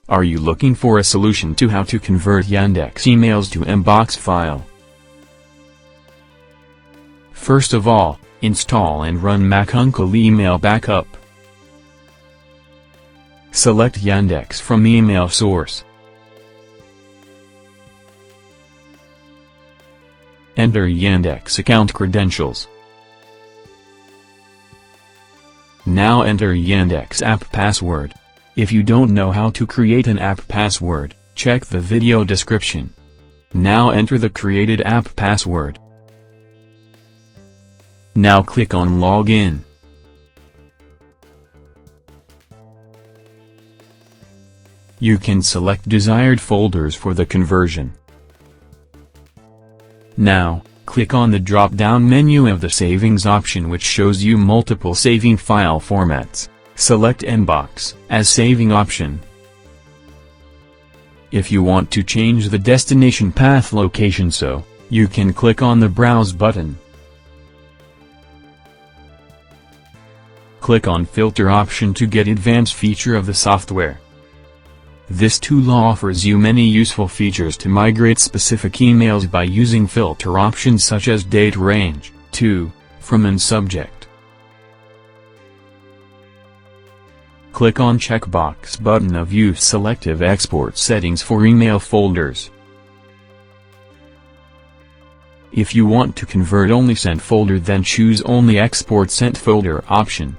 Are you looking for a solution to how to convert Yandex emails to MBOX file? First of all, install and run Mac Uncle Email Backup. Select Yandex from email source. Enter Yandex account credentials. Now enter Yandex app password. If you don't know how to create an app password, check the video description. Now enter the created app password. Now click on Login. You can select desired folders for the conversion. Now, click on the drop-down menu of the Savings option, which shows you multiple saving file formats. Select MBOX as saving option. If you want to change the destination path location, you can click on the Browse button. Click on Filter option to get advanced feature of the software. This tool offers you many useful features to migrate specific emails by using filter options such as date range, to, from and subject. Click on checkbox button of Use selective export settings for email folders. If you want to convert only sent folder, then choose only export sent folder option.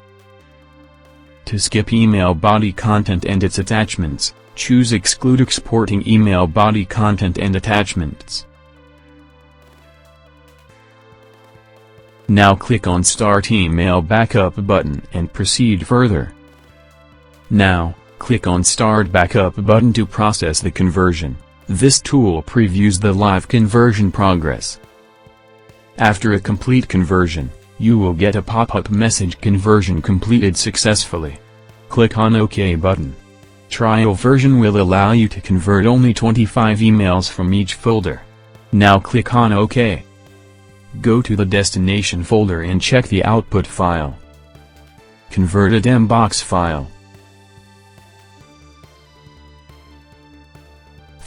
To skip email body content and its attachments, choose exclude exporting email body content and attachments. Now click on Start Email Backup button and proceed further. Now, click on Start Backup button to process the conversion. This tool previews the live conversion progress. After a complete conversion, you will get a pop-up message "Conversion completed successfully." Click on OK button. Trial version will allow you to convert only 25 emails from each folder. Now click on OK. Go to the destination folder and check the output file. Converted MBOX file.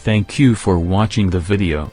Thank you for watching the video.